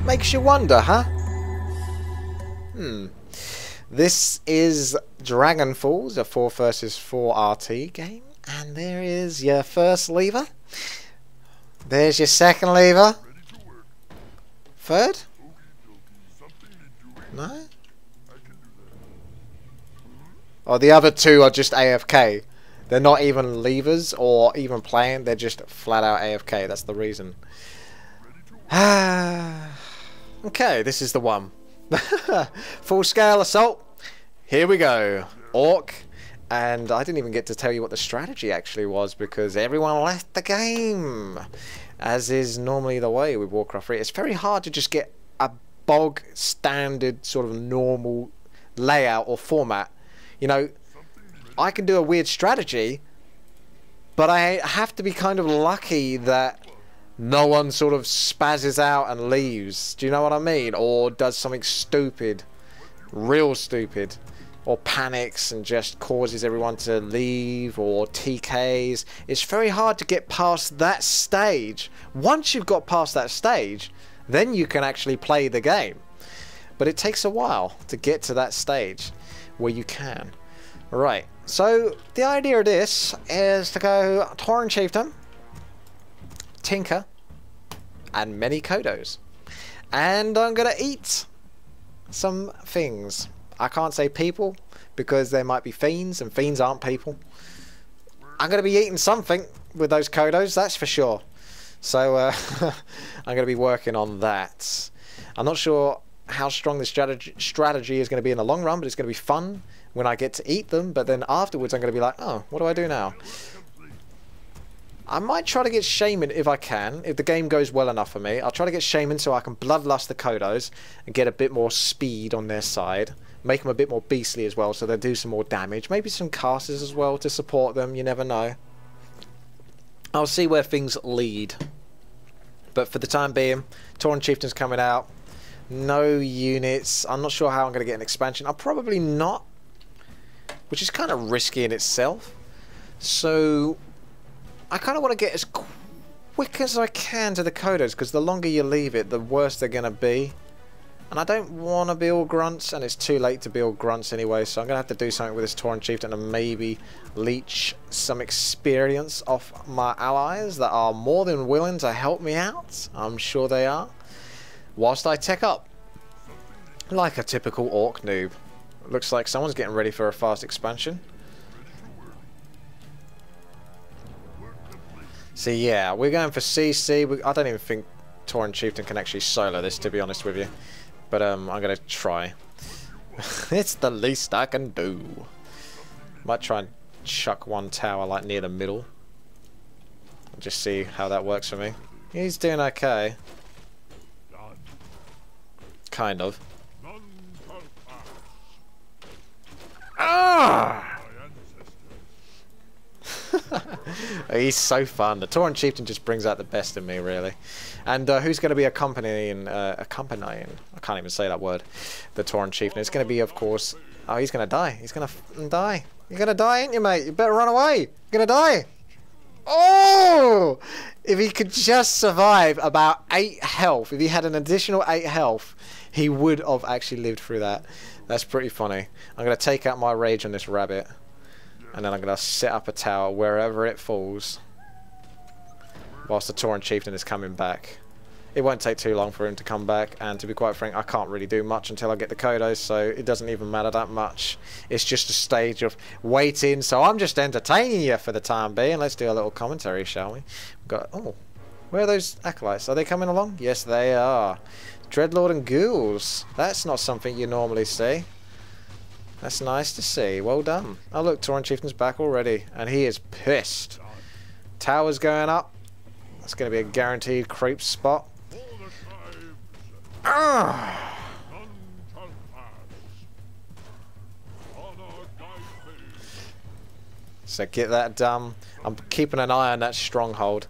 Makes you wonder, huh? This is Dragon Falls, a 4 versus 4 RT game. And there is your first lever. There's your second lever. Third? No? Oh, the other two are just AFK. They're not even levers or even playing. They're just flat out AFK. That's the reason. Okay, this is the one. Full scale assault. Here we go. Orc. And I didn't even get to tell you what the strategy actually was because everyone left the game. As is normally the way with Warcraft 3. It's very hard to just get a bog standard sort of normal layout or format. You know, I can do a weird strategy, but I have to be kind of lucky that no one sort of spazzes out and leaves. Do you know what I mean? Or does something stupid, real stupid, or panics and just causes everyone to leave, or TKs. It's very hard to get past that stage. Once you've got past that stage, then you can actually play the game. But it takes a while to get to that stage where you can. Right, so the idea of this is to go Tauren Chieftain, Tinker, and many Kodos. And I'm going to eat some things. I can't say people because there might be fiends, and fiends aren't people. I'm going to be eating something with those Kodos, that's for sure. So I'm going to be working on that. I'm not sure how strong this strategy is going to be in the long run, but it's going to be fun when I get to eat them. But then afterwards I'm going to be like, oh, what do I do now? I might try to get Shaman if I can, if the game goes well enough for me. I'll try to get Shaman so I can bloodlust the Kodos and get a bit more speed on their side. Make them a bit more beastly as well so they do some more damage. Maybe some casters as well to support them, you never know. I'll see where things lead. But for the time being, Tauren Chieftain's coming out. No units. I'm not sure how I'm going to get an expansion. I'll probably not, which is kind of risky in itself. So I kind of want to get as quick as I can to the Kodos, because the longer you leave it, the worse they're going to be. And I don't want to build grunts, and it's too late to build grunts anyway, so I'm going to have to do something with this Tauren Chieftain and maybe leech some experience off my allies that are more than willing to help me out. I'm sure they are. Whilst I tech up like a typical orc noob. Looks like someone's getting ready for a fast expansion. So yeah, we're going for CC. I don't even think Tauren Chieftain can actually solo this, to be honest with you. But I'm going to try. It's the least I can do. Might try and chuck one tower like near the middle. Just see how that works for me. He's doing okay. Kind of. Ah! He's so fun. The Tauren Chieftain just brings out the best in me, really. And who's going to be accompanying? I can't even say that word. The Tauren Chieftain. It's going to be, of course. Oh, he's going to die. He's going to die. You're going to die, ain't you, mate? You better run away. You're going to die. Oh! If he could just survive about 8 health, if he had an additional 8 health, he would have actually lived through that. That's pretty funny. I'm going to take out my rage on this rabbit. And then I'm going to set up a tower wherever it falls. Whilst the Tauren Chieftain is coming back. It won't take too long for him to come back. And to be quite frank, I can't really do much until I get the Kodos. So it doesn't even matter that much. It's just a stage of waiting. So I'm just entertaining you for the time being. Let's do a little commentary, shall we? We've got... Oh, where are those acolytes? Are they coming along? Yes, they are. Dreadlord and ghouls. That's not something you normally see. That's nice to see. Well done. Oh look, Tauren Chieftain's back already. And he is pissed. Tower's going up. That's going to be a guaranteed creep spot. Ah! So get that done. I'm keeping an eye on that stronghold.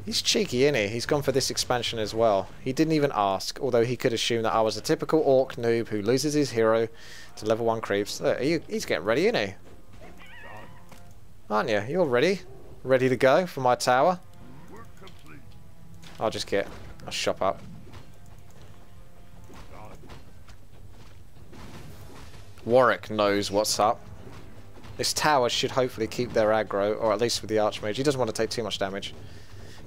He's cheeky, isn't he? He's gone for this expansion as well. He didn't even ask, although he could assume that I was a typical orc noob who loses his hero to level 1 creeps. Look, he's getting ready, isn't he? Aren't you? You're ready? Ready to go for my tower? I'll just get a shop up. Warwick knows what's up. This tower should hopefully keep their aggro, or at least with the Archmage. He doesn't want to take too much damage.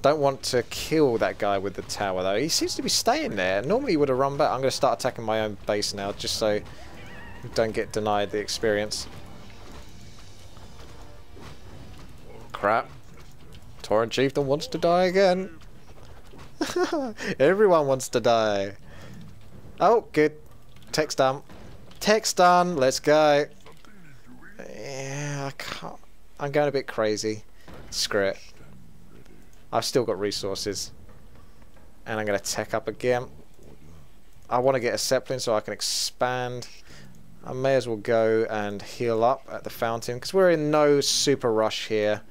Don't want to kill that guy with the tower though. He seems to be staying there. Normally he would have run back. I'm going to start attacking my own base now, just so we don't get denied the experience. Crap. Tauren Chieftain wants to die again. Everyone wants to die. Oh, good. Text done. Text done. Let's go. Yeah, I can't. I'm going a bit crazy. Screw it. I've still got resources. And I'm going to tech up again. I want to get a Zeppelin so I can expand. I may as well go and heal up at the fountain, because we're in no super rush here.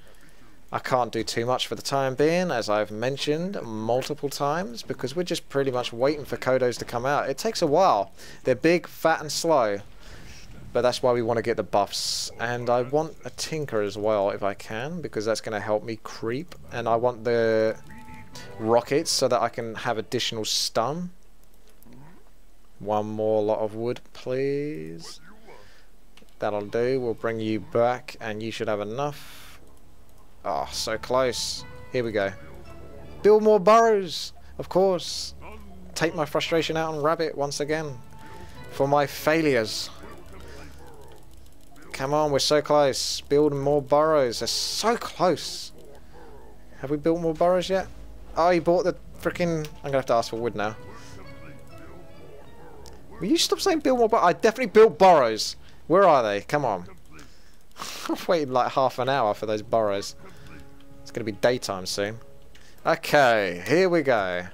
I can't do too much for the time being, as I've mentioned multiple times, because we're just pretty much waiting for Kodos to come out. It takes a while. They're big, fat and slow. But that's why we want to get the buffs. And I want a Tinker as well if I can, because that's going to help me creep. And I want the rockets so that I can have additional stun. One more lot of wood, please. That'll do. We'll bring you back and you should have enough. Oh, so close. Here we go. Build more burrows, of course. Take my frustration out on Rabbit once again. For my failures. Come on, we're so close. Build more burrows. They're so close. Have we built more burrows yet? Oh, you bought the freaking... I'm going to have to ask for wood now. Will you stop saying build more burrows? I definitely built burrows. Where are they? Come on. I've waited like half an hour for those burrows. It's going to be daytime soon. Okay, here we go.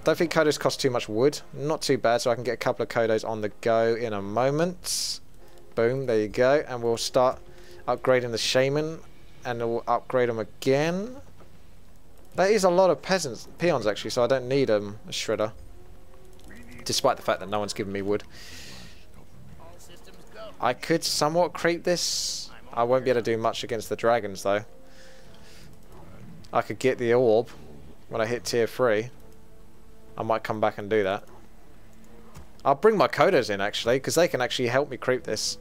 Don't think Kodos cost too much wood. Not too bad, so I can get a couple of Kodos on the go in a moment. Boom, there you go. And we'll start upgrading the Shaman. And we'll upgrade them again. That is a lot of peons actually, so I don't need a shredder. Despite the fact that no one's given me wood. I could somewhat creep this. I won't be able to do much against the dragons though. I could get the orb when I hit tier 3. I might come back and do that. I'll bring my Kodos in actually, because they can actually help me creep this.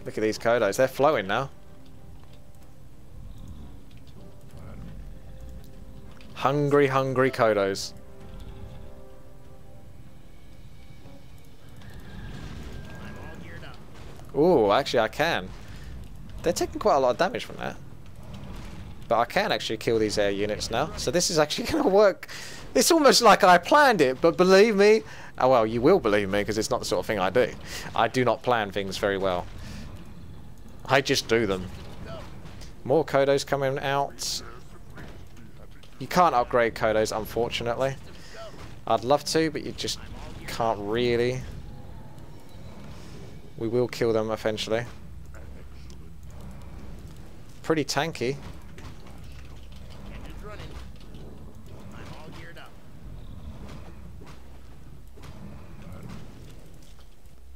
Look at these Kodos, they're flowing now. Hungry, hungry Kodos. Ooh, actually I can. They're taking quite a lot of damage from that. But I can actually kill these air units now. So this is actually going to work. It's almost like I planned it, but believe me. Oh well, you will believe me because it's not the sort of thing I do. I do not plan things very well. I just do them. More Kodos coming out. You can't upgrade Kodos, unfortunately. I'd love to, but you just can't really. We will kill them eventually. Pretty tanky.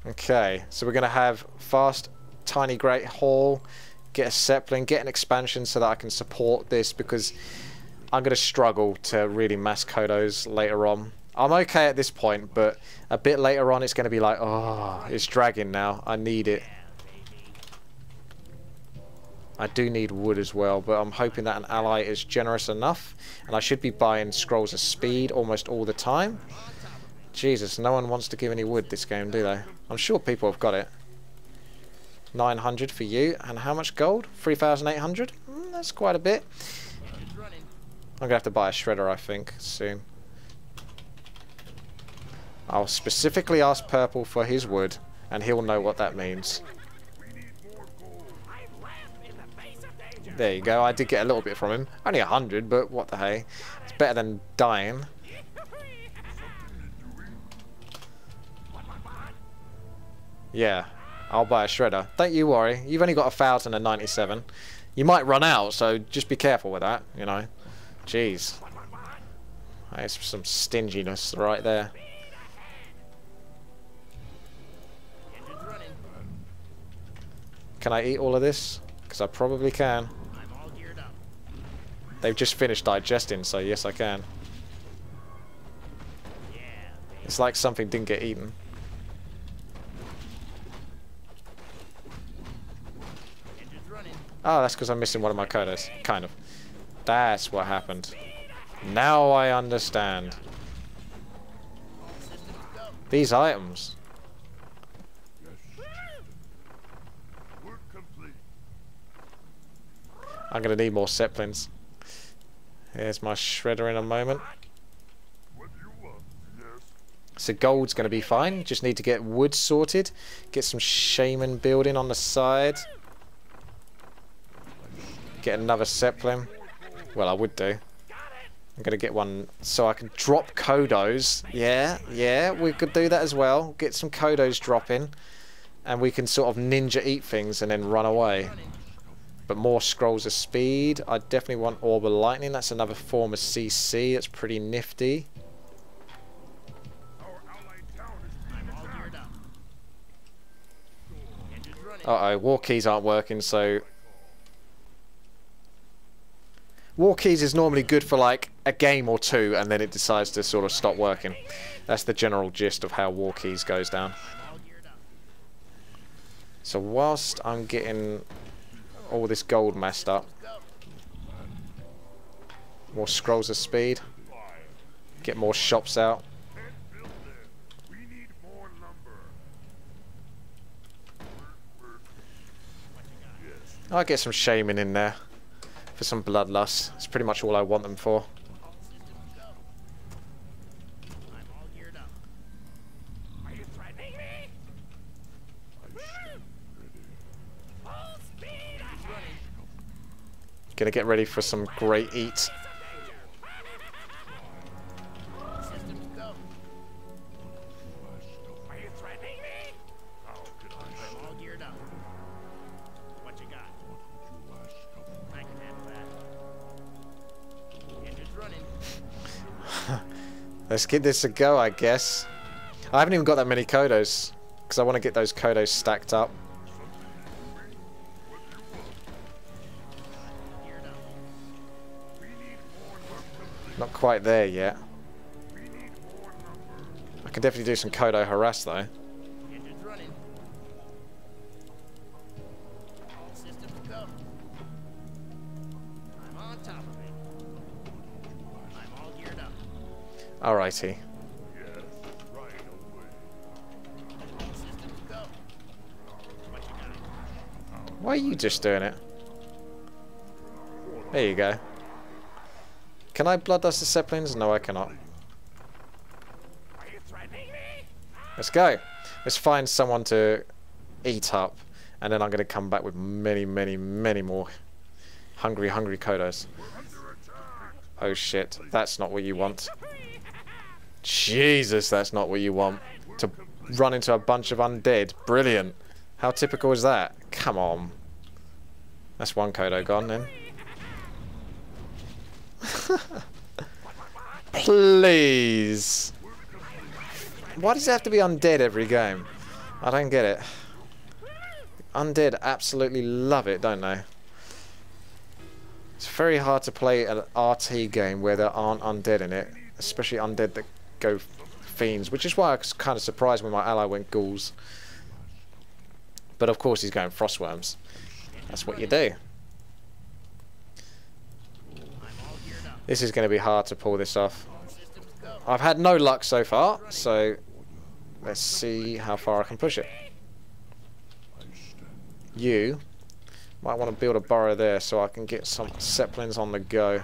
Okay, so we're going to have fast, tiny great hall, get a Zeppelin, get an expansion so that I can support this, because I'm going to struggle to really mass Kodos later on. I'm okay at this point, but a bit later on it's going to be like, oh, it's dragging now. I need it. I do need wood as well, but I'm hoping that an ally is generous enough, and I should be buying scrolls of speed almost all the time. Jesus, no one wants to give any wood this game, do they? I'm sure people have got it. 900 for you, and how much gold? 3,800? That's quite a bit. I'm going to have to buy a shredder, I think, soon. I'll specifically ask Purple for his wood, and he'll know what that means. There you go, I did get a little bit from him. Only 100, but what the hey. It's better than dying. Yeah, I'll buy a shredder. Don't you worry, you've only got 1,097. You might run out, so just be careful with that, you know. Jeez. There's some stinginess right there. Can I eat all of this? Because I probably can. They've just finished digesting, so yes I can. It's like something didn't get eaten. Oh, that's because I'm missing one of my Kodos. Kind of. That's what happened. Now I understand. These items. I'm going to need more Zeppelins. Here's my shredder in a moment. So gold's going to be fine. Just need to get wood sorted. Get some shaman building on the side. Get another Zeppelin. Well, I would do. I'm going to get one so I can drop Kodos. Yeah, we could do that as well. Get some Kodos dropping. And we can sort of ninja eat things and then run away. But more scrolls of speed. I definitely want Orb of Lightning. That's another form of CC. That's pretty nifty. Uh-oh, war keys aren't working, so... War keys is normally good for like a game or two, and then it decides to sort of stop working. That's the general gist of how war keys goes down. So whilst I'm getting all this gold messed up, more scrolls of speed, get more shops out. I'll get some shaman in there for some bloodlust. It's pretty much all I want them for. Gonna get ready for some great eat. Let's give this a go, I guess. I haven't even got that many Kodos, because I want to get those Kodos stacked up. Not quite there yet. I can definitely do some Kodo harass though. Alrighty. Why are you just doing it? There you go. Can I bloodlust the Zeppelins? No, I cannot. Let's go. Let's find someone to eat up, and then I'm going to come back with many, many, many more hungry, hungry Kodos. Oh shit, that's not what you want. Jesus, that's not what you want. To run into a bunch of undead. Brilliant. How typical is that? Come on. That's one Kodo gone then. Please. Why does it have to be undead every game? I don't get it. Undead absolutely love it, don't they? It's very hard to play an RT game where there aren't undead in it. Especially undead that go fiends. Which is why I was kind of surprised when my ally went ghouls. But of course he's going frostworms. That's what you do. This is going to be hard to pull this off. I've had no luck so far, so let's see how far I can push it. You might want to build a burrow there so I can get some Zeppelins on the go.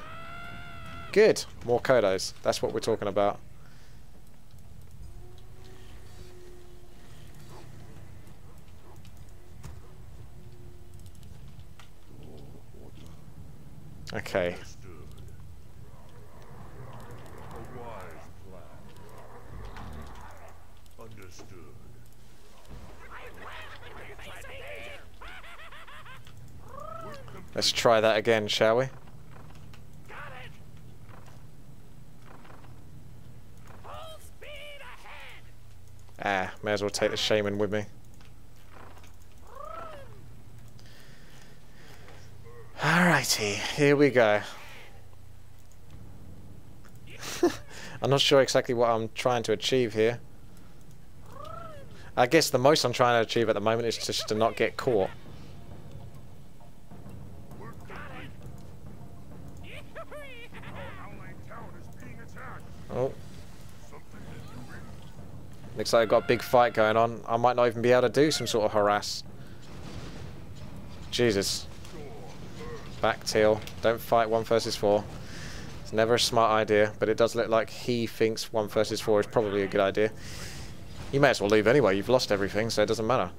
Good. More Kodos. That's what we're talking about. Okay. Let's try that again, shall we? Ah, may as well take the shaman with me. Alrighty, here we go. I'm not sure exactly what I'm trying to achieve here. I guess the most I'm trying to achieve at the moment is just to not get caught. Oh. Looks like I've got a big fight going on. I might not even be able to do some sort of harass. Jesus. Back teal. Don't fight 1 versus 4. It's never a smart idea, but it does look like he thinks 1 versus 4 is probably a good idea. You may as well leave anyway. You've lost everything, so it doesn't matter.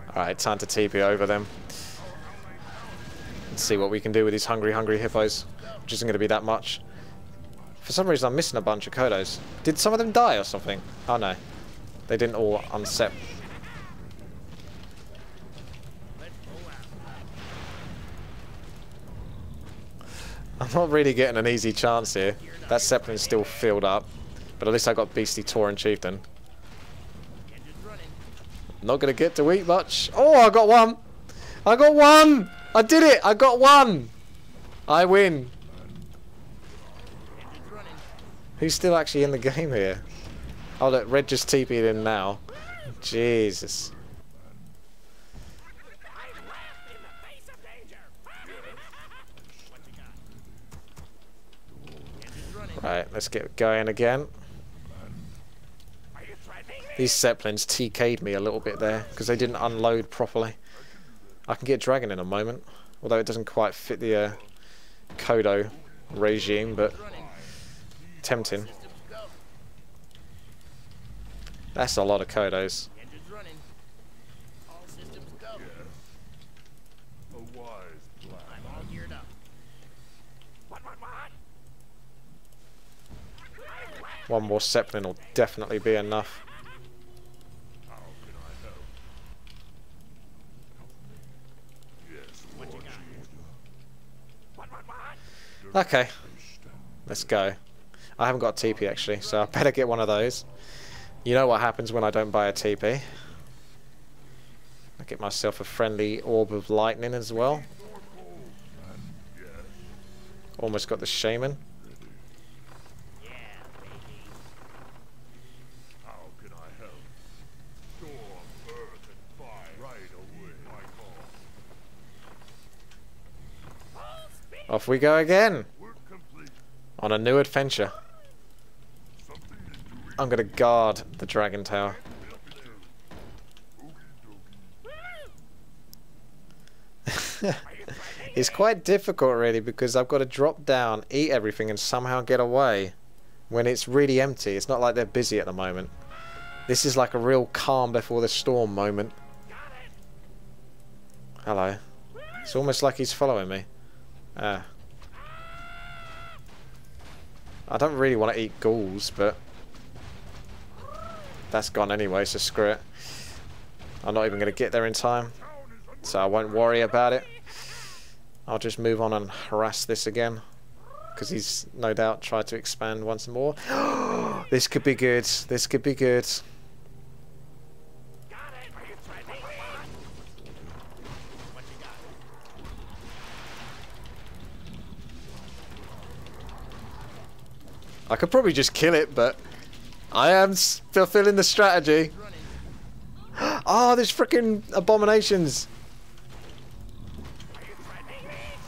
Alright, time to TP over them. Let's see what we can do with these hungry hippos. Which isn't going to be that much. For some reason I'm missing a bunch of Kodos. Did some of them die or something? Oh no. They didn't all unset. I'm not really getting an easy chance here. That Zeppelin's still filled up. But at least I got Beastie Tauren Chieftain. Not going to get to eat much. Oh, I got one! I got one! I did it! I got one! I win. Who's still actually in the game here? Oh look, Red just TP'd in now. Jesus. Right, let's get going again. These Zeppelins TK'd me a little bit there because they didn't unload properly. I can get Dragon in a moment, although it doesn't quite fit the Kodo regime, but tempting. That's a lot of Kodos. One more Zeppelin will definitely be enough. Okay, let's go. I haven't got a TP actually, so I better get one of those. You know what happens when I don't buy a TP. I get myself a friendly orb of lightning as well. Almost got the shaman. Off we go again on a new adventure. I'm gonna guard the dragon tower. It's quite difficult really because I've got to drop down, eat everything and somehow get away when it's really empty. It's not like they're busy at the moment. This is like a real calm before the storm moment. Hello. It's almost like he's following me. I don't really want to eat ghouls, but that's gone anyway, so screw it. I'm not even going to get there in time, so I won't worry about it. I'll just move on and harass this again, because he's no doubt tried to expand once more. This could be good. This could be good. I could probably just kill it, but I am fulfilling the strategy. Oh, there's freaking abominations.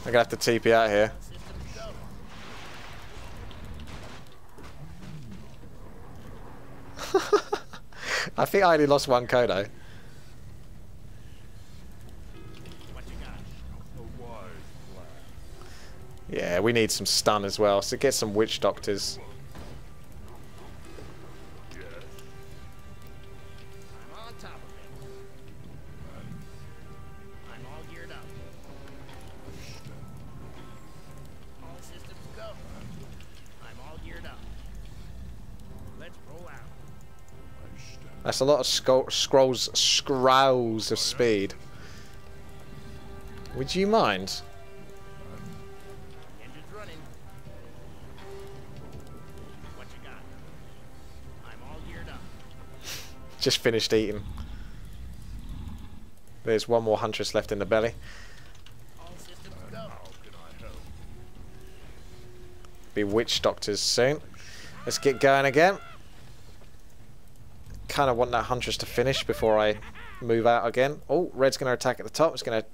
I'm gonna have to TP out here. I think I only lost one Kodo. Yeah, we need some stun as well, so get some witch doctors. That's a lot of scrolls of speed. Would you mind? Just finished eating. There's one more huntress left in the belly. be witch doctors soon. Let's get going again. Kind of want that huntress to finish before I move out again. Oh, red's going to attack at the top. It's going to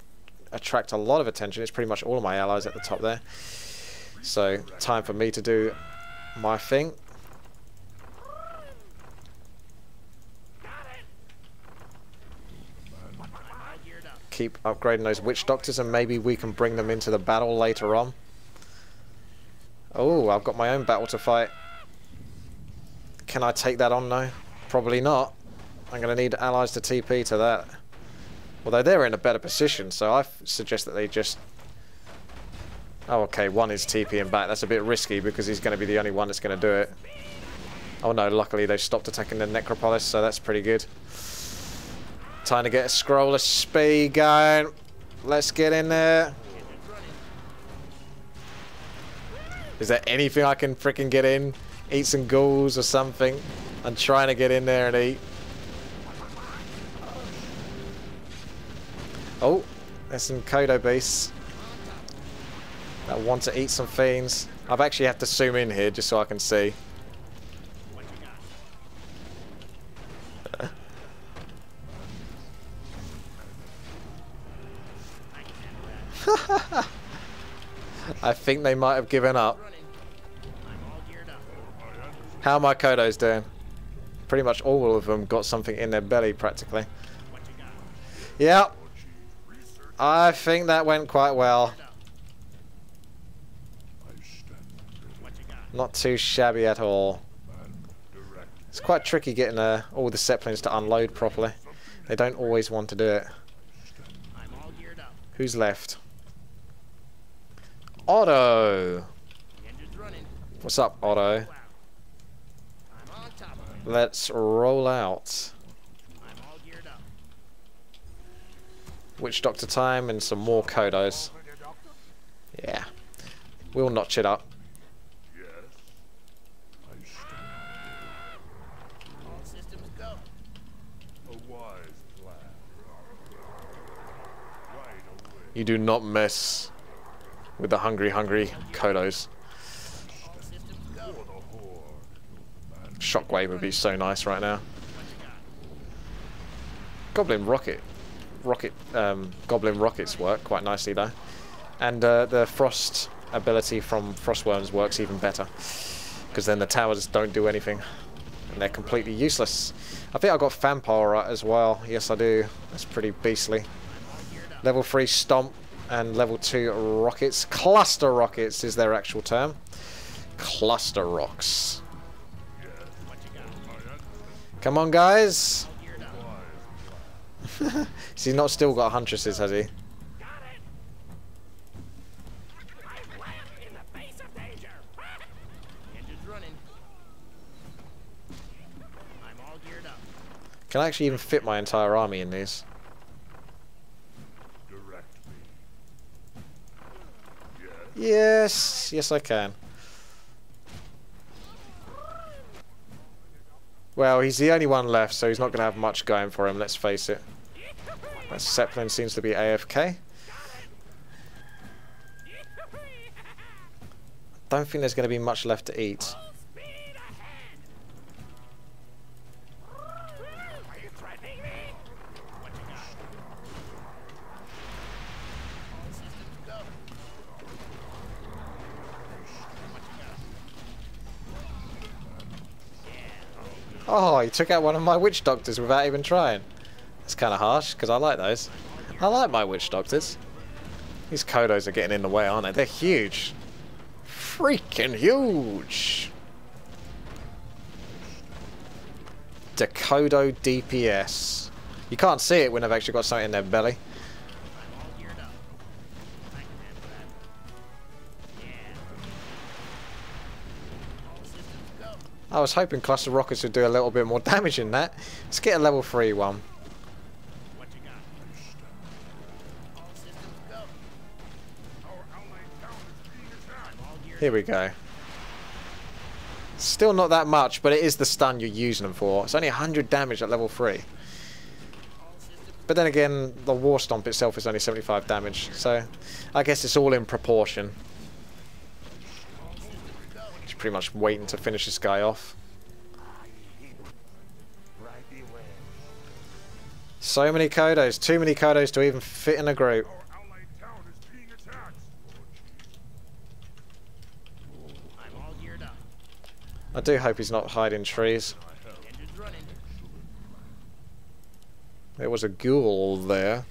attract a lot of attention. It's pretty much all of my allies at the top there. So, time for me to do my thing. Keep upgrading those witch doctors and maybe we can bring them into the battle later on. Oh, I've got my own battle to fight. Can I take that on though? Probably not. I'm going to need allies to TP to that. Although they're in a better position, so I suggest that they just... Oh, okay, one is TPing back. That's a bit risky because he's going to be the only one that's going to do it. Oh no, luckily they've stopped attacking the Necropolis, so that's pretty good. Time to get a scroll of speed going. Let's get in there. Is there anything I can freaking get in? Eat some ghouls or something? I'm trying to get in there and eat. Oh, there's some Kodo Beasts that want to eat some fiends. I've actually had to zoom in here just so I can see. I think they might have given up. How are my Kodos doing? Pretty much all of them got something in their belly practically. Yep. I think that went quite well. Not too shabby at all. It's quite tricky getting all the Zeppelins to unload properly. They don't always want to do it. Who's left? Otto! What's up, Otto? Let's roll out. Witch Doctor time and some more Kodos. Yeah. We'll notch it up. You do not mess with the hungry Kodos. Shockwave would be so nice right now. Goblin rockets work quite nicely though, and the frost ability from frostworms works even better because then the towers don't do anything and they're completely useless. I think I got Vampire as well. Yes, I do. That's pretty beastly. Level 3 stomp and level 2 rockets. Cluster rockets is their actual term. Cluster rocks. Come on, guys. So he's not still got huntresses, has he? Can I actually even fit my entire army in these? Yes, yes I can. Well, he's the only one left, so he's not going to have much going for him, let's face it. That Zeppelin seems to be AFK. Don't think there's going to be much left to eat. Oh, he took out one of my witch doctors without even trying. That's kind of harsh, because I like those. I like my witch doctors. These Kodos are getting in the way, aren't they? They're huge. Freaking huge. The Kodo DPS. You can't see it when they've actually got something in their belly. I was hoping cluster rockets would do a little bit more damage in that. Let's get a level 3 one. Here we go. Still not that much, but it is the stun you're using them for. It's only 100 damage at level 3. But then again, the War Stomp itself is only 75 damage, so I guess it's all in proportion. pretty much waiting to finish this guy off. So many Kodos, too many Kodos to even fit in a group. I do hope he's not hiding trees. There was a ghoul there.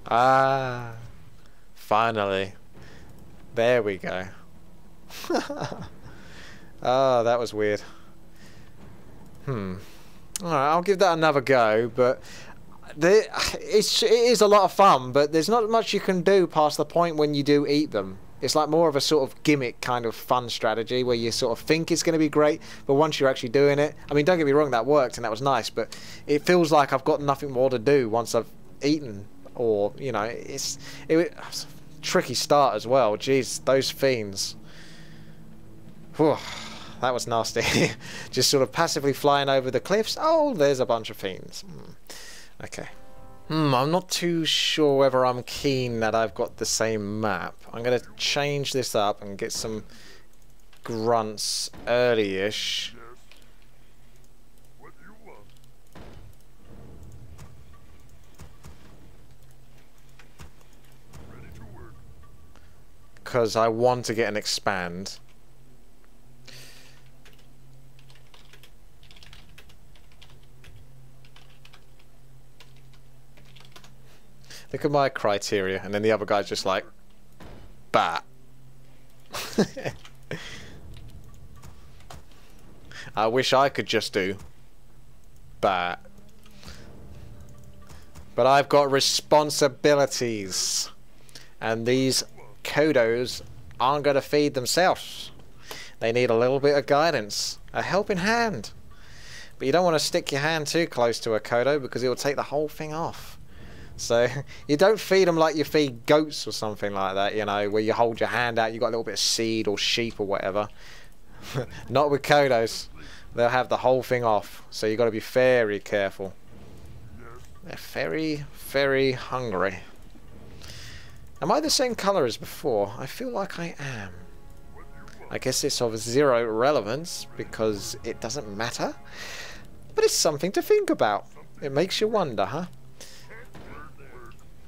Ah, finally. There we go. Oh, that was weird. Alright, I'll give that another go, but it is a lot of fun, but there's not much you can do past the point when you do eat them. It's like more of a sort of gimmick kind of fun strategy where you sort of think it's going to be great, but once you're actually doing it, I mean, don't get me wrong, that worked and that was nice, but it feels like I've got nothing more to do once I've eaten, or, you know, it's a tricky start as well. Jeez, those fiends. Whew. That was nasty. Just sort of passively flying over the cliffs. Oh, there's a bunch of fiends. Okay. I'm not too sure whether I'm keen that I've got the same map. I'm going to change this up and get some grunts early-ish. Because I want to get an expand. Look at my criteria, and then the other guy's just like, bat. I wish I could just do bat. But I've got responsibilities, and these Kodos aren't going to feed themselves. They need a little bit of guidance, a helping hand. But you don't want to stick your hand too close to a Kodo because it will take the whole thing off. So you don't feed them like you feed goats or something like that, you know, where you hold your hand out, you got a little bit of seed or sheep or whatever. Not with Kodos. They'll have the whole thing off. So you got to be very careful. They're very, very hungry. Am I the same colour as before? I feel like I am. I guess it's of zero relevance because it doesn't matter. But it's something to think about. It makes you wonder, huh?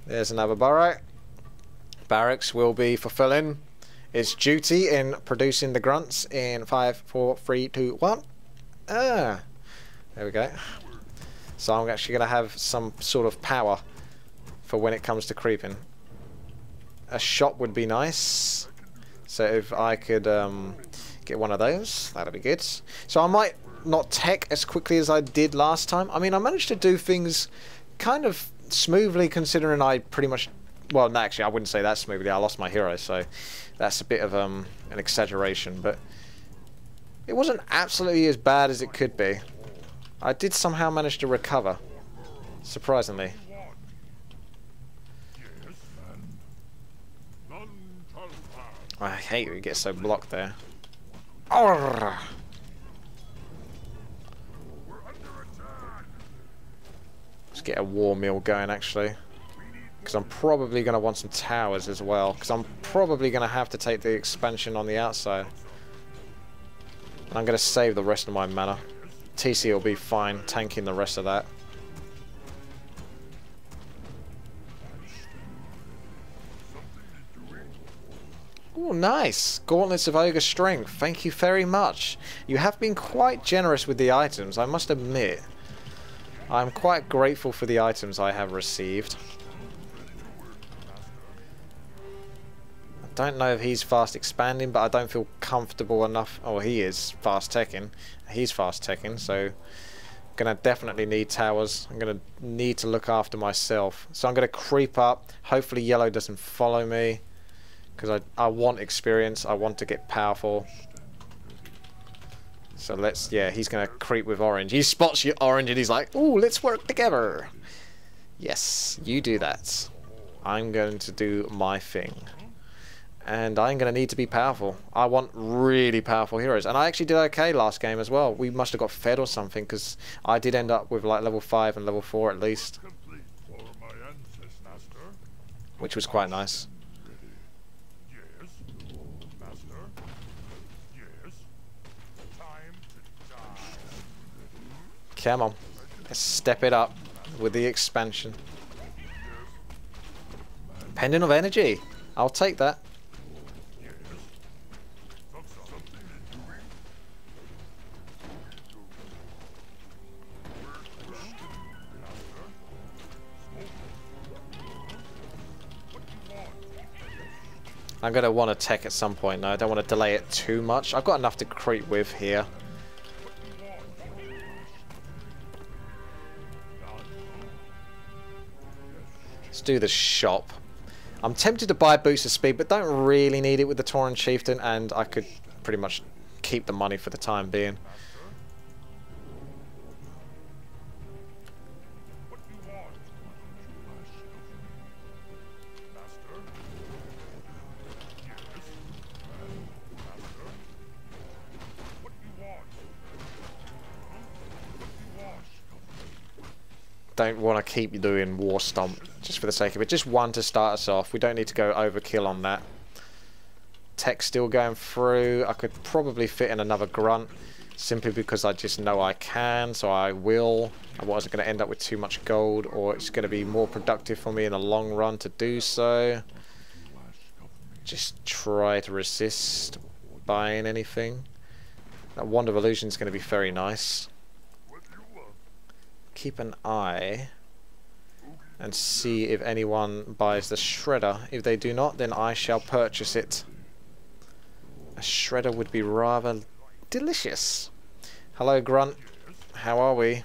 There's another barrack. Barracks will be fulfilling its duty in producing the grunts in 5, 4, 3, 2, 1. Ah, there we go. So I'm actually going to have some sort of power for when it comes to creeping. A shot would be nice. So if I could get one of those, that'd be good. So I might not tech as quickly as I did last time. I mean, I managed to do things kind of smoothly considering I pretty much, well, no, actually I wouldn't say that smoothly. I lost my hero, so that's a bit of an exaggeration, but it wasn't absolutely as bad as it could be. I did somehow manage to recover, surprisingly. I hate when you get so blocked there. Arrgh. Let's get a war meal going, actually, because I'm probably going to want some towers as well, because I'm probably going to have to take the expansion on the outside. And I'm going to save the rest of my mana. TC will be fine tanking the rest of that. Oh, nice! Gauntlets of Ogre Strength. Thank you very much. You have been quite generous with the items, I must admit. I'm quite grateful for the items I have received. I don't know if he's fast expanding, but I don't feel comfortable enough. Oh, he is fast teching. He's fast teching, so I'm gonna definitely need towers. I'm gonna need to look after myself. So I'm gonna creep up. Hopefully yellow doesn't follow me, because I want experience. I want to get powerful. So let's, yeah, he's going to creep with orange. He spots you orange and he's like, ooh, let's work together. Yes, you do that. I'm going to do my thing. And I'm going to need to be powerful. I want really powerful heroes. And I actually did okay last game as well. We must have got fed or something, because I did end up with like level 5 and level 4 at least. which was quite nice. Come on, let's step it up with the expansion. Pendant of energy, I'll take that. I'm going to want to tech at some point though. I don't want to delay it too much. I've got enough to creep with here. Let's do the shop. I'm tempted to buy boost of speed, but don't really need it with the Tauren Chieftain, and I could pretty much keep the money for the time being. Don't want to keep doing War Stomp just for the sake of it. Just one to start us off. We don't need to go overkill on that. Tech still going through. I could probably fit in another grunt simply because I just know I can, so I will. I wasn't going to end up with too much gold, or it's going to be more productive for me in the long run to do so. Just try to resist buying anything. That Wand of Illusion is going to be very nice. Keep an eye and see if anyone buys the shredder. If they do not, then I shall purchase it. A shredder would be rather delicious. Hello, grunt. How are we?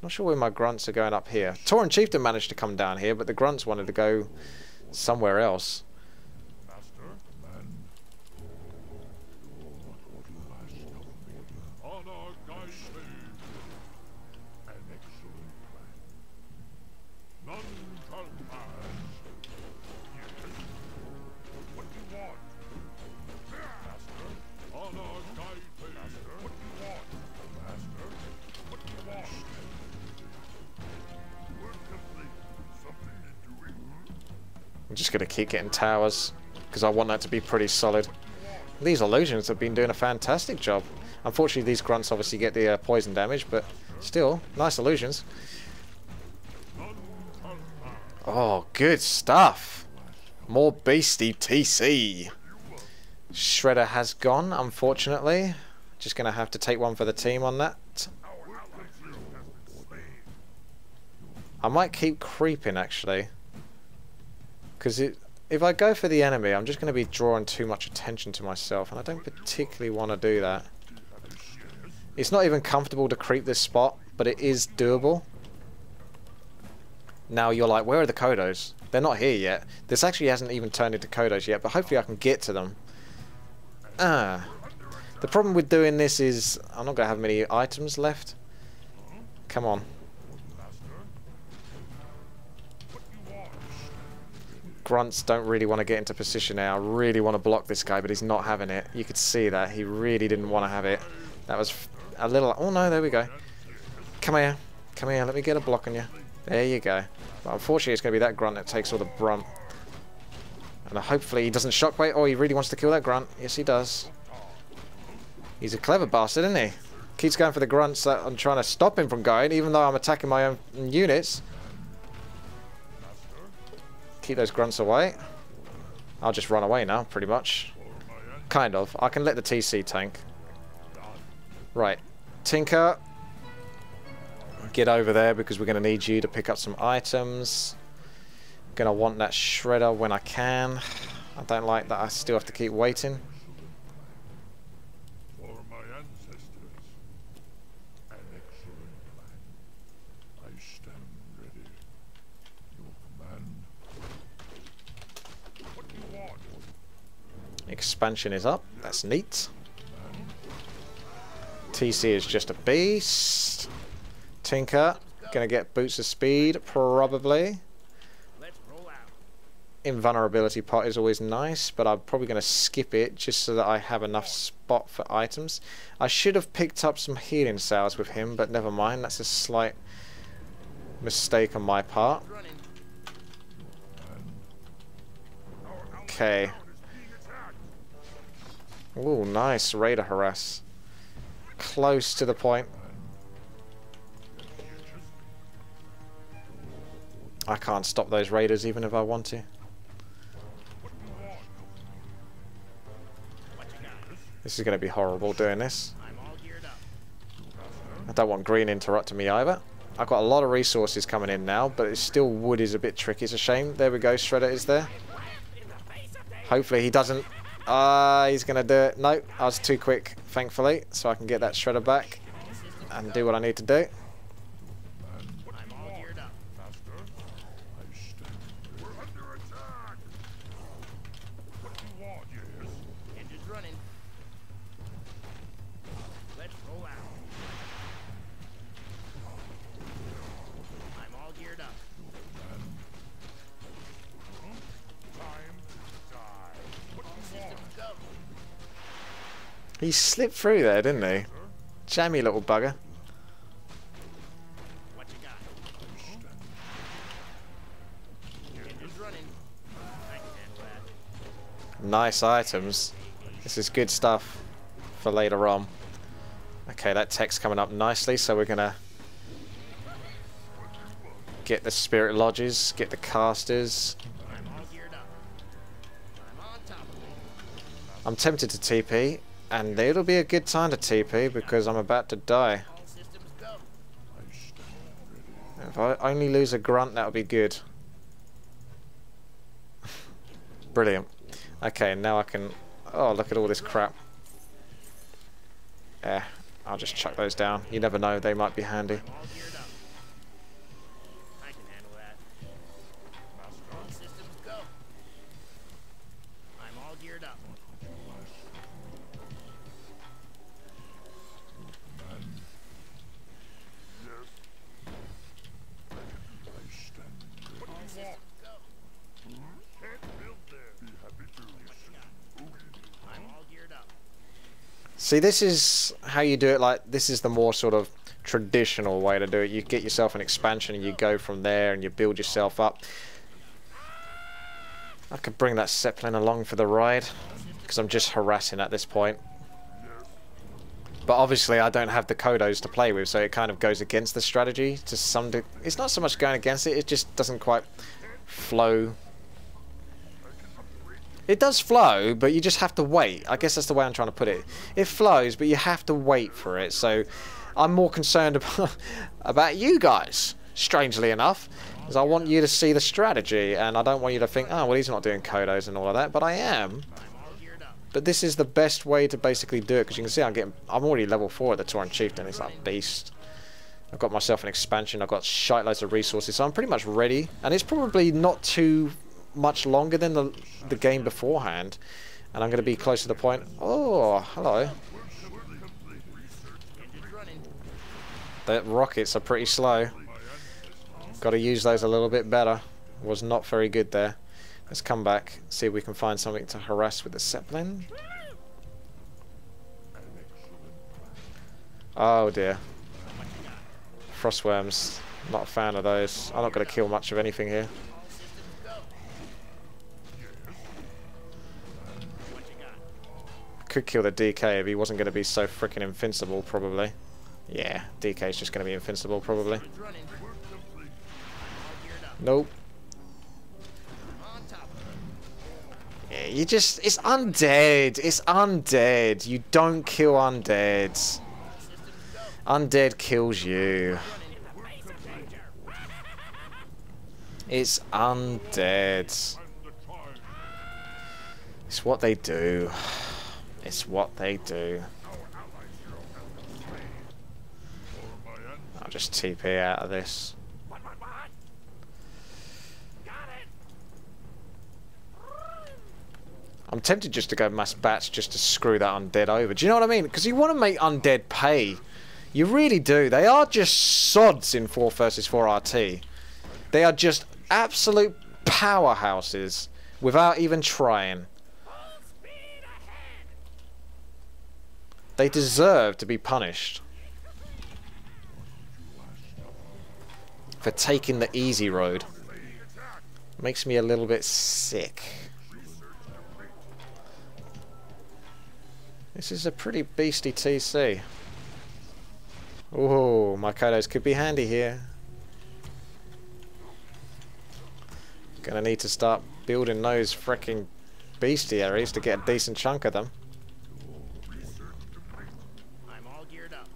Not sure where my grunts are going up here. Tauren Chieftain managed to come down here, but the grunts wanted to go somewhere else. I'm just going to keep getting towers because I want that to be pretty solid. These illusions have been doing a fantastic job. Unfortunately, these grunts obviously get the poison damage, but still, nice illusions. Oh, good stuff. More beastie TC. Shredder has gone, unfortunately. Just going to have to take one for the team on that. I might keep creeping, actually. Because if I go for the enemy, I'm just going to be drawing too much attention to myself, and I don't particularly want to do that. It's not even comfortable to creep this spot, but it is doable. Now you're like, where are the Kodos? They're not here yet. This actually hasn't even turned into Kodos yet, but hopefully I can get to them. The problem with doing this is I'm not going to have many items left. Come on. Grunts don't really want to get into position now. I really want to block this guy, but he's not having it. You could see that. He really didn't want to have it. That was a little... Oh no, there we go. Come here. Come here. Let me get a block on you. There you go. But unfortunately, it's going to be that grunt that takes all the brunt. And hopefully he doesn't shockwave. Oh, he really wants to kill that grunt. Yes, he does. He's a clever bastard, isn't he? Keeps going for the grunts that I'm trying to stop him from going, even though I'm attacking my own units. Keep those grunts away. I'll just run away now, pretty much. Kind of. I can let the TC tank. Right. Tinker. Get over there because we're going to need you to pick up some items. Going to want that shredder when I can. I don't like that I still have to keep waiting. Expansion is up. That's neat. TC is just a beast. Tinker. Gonna get boots of speed, probably. Invulnerability pot is always nice, but I'm probably going to skip it just so that I have enough spot for items. I should have picked up some healing cells with him, but never mind. That's a slight mistake on my part. Okay. Ooh, nice raider harass. Close to the point. I can't stop those raiders even if I want to. This is going to be horrible doing this. I don't want green interrupting me either. I've got a lot of resources coming in now, but it's still wood is a bit tricky. It's a shame. There we go. Shredder is there. Hopefully he doesn't. He's going to do it. No, I was too quick, thankfully, so I can get that shredder back and do what I need to do. He slipped through there, didn't he? Jammy little bugger. Nice items. This is good stuff for later on. Okay, that tech's coming up nicely, so we're gonna get the spirit lodges, get the casters. I'm tempted to TP. And it'll be a good time to TP because I'm about to die. If I only lose a grunt, that'll be good. Brilliant. Okay, now I can... Oh, look at all this crap. Yeah, I'll just chuck those down. You never know, they might be handy. See, this is how you do it. Like, this is the more sort of traditional way to do it. You get yourself an expansion and you go from there and you build yourself up. I could bring that Zeppelin along for the ride because I'm just harassing at this point. But obviously I don't have the Kodos to play with, so it kind of goes against the strategy to some degree. It's not so much going against it, it just doesn't quite flow. It does flow, but you just have to wait. I guess that's the way I'm trying to put it. It flows, but you have to wait for it. So I'm more concerned about you guys, strangely enough, because I want you to see the strategy, and I don't want you to think, oh, well, he's not doing Kodos and all of that, but I am. But this is the best way to basically do it, because you can see I'm already level 4 at the Tauren Chieftain. It's like beast. I've got myself an expansion. I've got shite loads of resources, so I'm pretty much ready. And it's probably not too much longer than the game beforehand, and I'm going to be close to the point. Oh, hello. The rockets are pretty slow. Got to use those a little bit better. Was not very good there. Let's come back, see if we can find something to harass with the Zeppelin. Oh dear. Frostworms. Not a fan of those. I'm not going to kill much of anything here. Could kill the DK if he wasn't going to be so freaking invincible, probably. Yeah, DK is just going to be invincible, probably. Nope. Yeah, you just... It's undead. It's undead. You don't kill undead. Undead kills you. It's undead. It's what they do. It's what they do. I'll just TP out of this. I'm tempted just to go mass bats just to screw that undead over. Do you know what I mean? Because you want to make undead pay. You really do. They are just sods in 4 versus 4 RT. They are just absolute powerhouses without even trying. They deserve to be punished for taking the easy road. Makes me a little bit sick. This is a pretty beastly TC. Oh, my Kodos could be handy here. Gonna need to start building those frickin' bestiaries to get a decent chunk of them. I'm all geared up.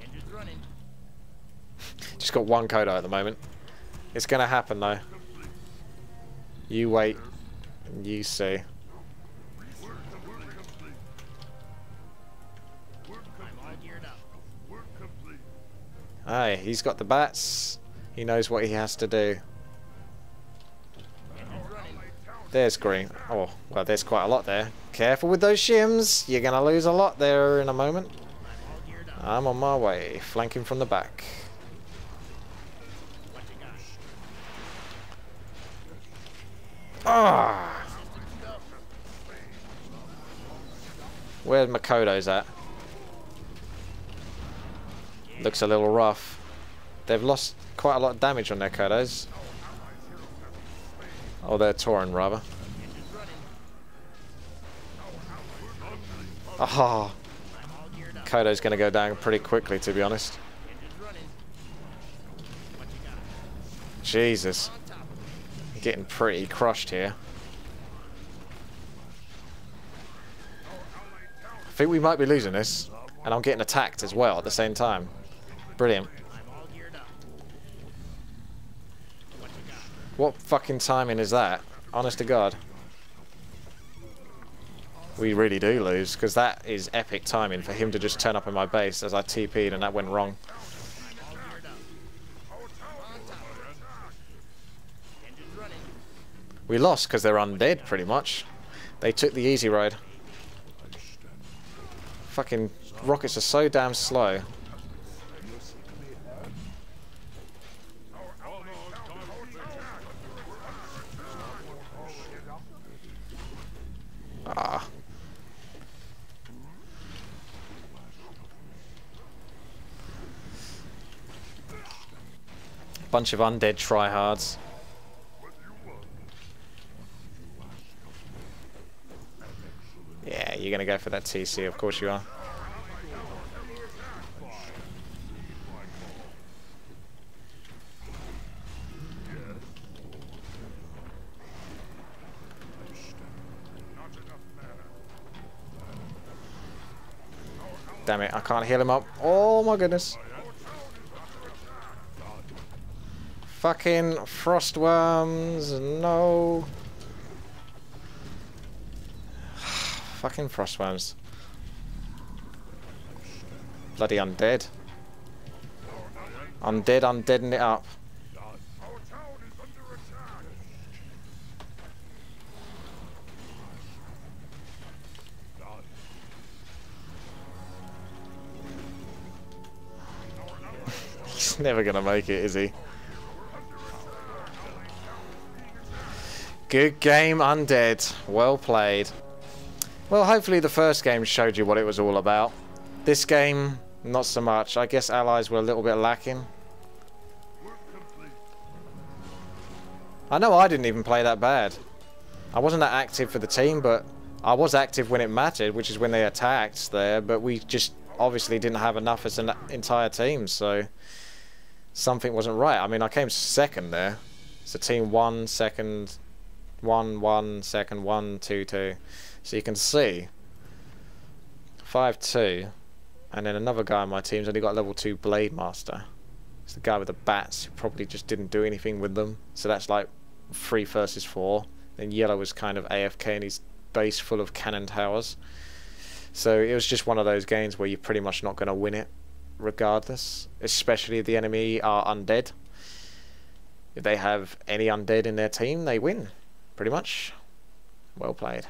Engine's running. Just got one Kodo at the moment. It's gonna happen though. You wait and you see. I'm all geared up. Aye, he's got the bats. He knows what he has to do. Engine's running. There's green. Oh, well, there's quite a lot there. Careful with those shims. You're gonna lose a lot there in a moment. I'm all geared up. I'm on my way, flanking from the back. What you got? Ah! Where's my Kodos at? Looks a little rough. They've lost quite a lot of damage on their Kodos. Oh, they're Tauren, rather. Engine's running. Ah! I'm all geared up. Kodo's gonna go down pretty quickly, to be honest. Engine's running. What you got? Jesus. On top of it. Getting pretty crushed here. I think we might be losing this. And I'm getting attacked as well at the same time. Brilliant. I'm all geared up. What you got? What fucking timing is that? Honest to God. We really do lose, because that is epic timing for him to just turn up in my base as I TP'd and that went wrong. I'm all geared up. On top of it. Engine's running. We lost because they're undead, pretty much. They took the easy road. Fucking rockets are so damn slow. Ah. Bunch of undead tryhards. Yeah, you're gonna go for that TC, of course you are. Damn it, I can't heal him up. Oh my goodness. Fucking frostworms, no. Fucking frostworms. Bloody undead. Undeading it up. He's never gonna make it, is he? Good game, undead. Well played. Well, hopefully the first game showed you what it was all about. This game, not so much. I guess allies were a little bit lacking. I know I didn't even play that bad. I wasn't that active for the team, but I was active when it mattered, which is when they attacked there, but we just obviously didn't have enough as an entire team, so something wasn't right. I mean, I came second there. So team 1, second, 1, 1, second, 1, 2, 2. So you can see 5-2, and then another guy on my team's only got level 2 Blade Master. It's the guy with the bats who probably just didn't do anything with them. So that's like 3 versus 4. Then yellow was kind of AFK in his base full of cannon towers. So it was just one of those games where you're pretty much not going to win it regardless, especially if the enemy are undead. If they have any undead in their team, they win, pretty much. Well played.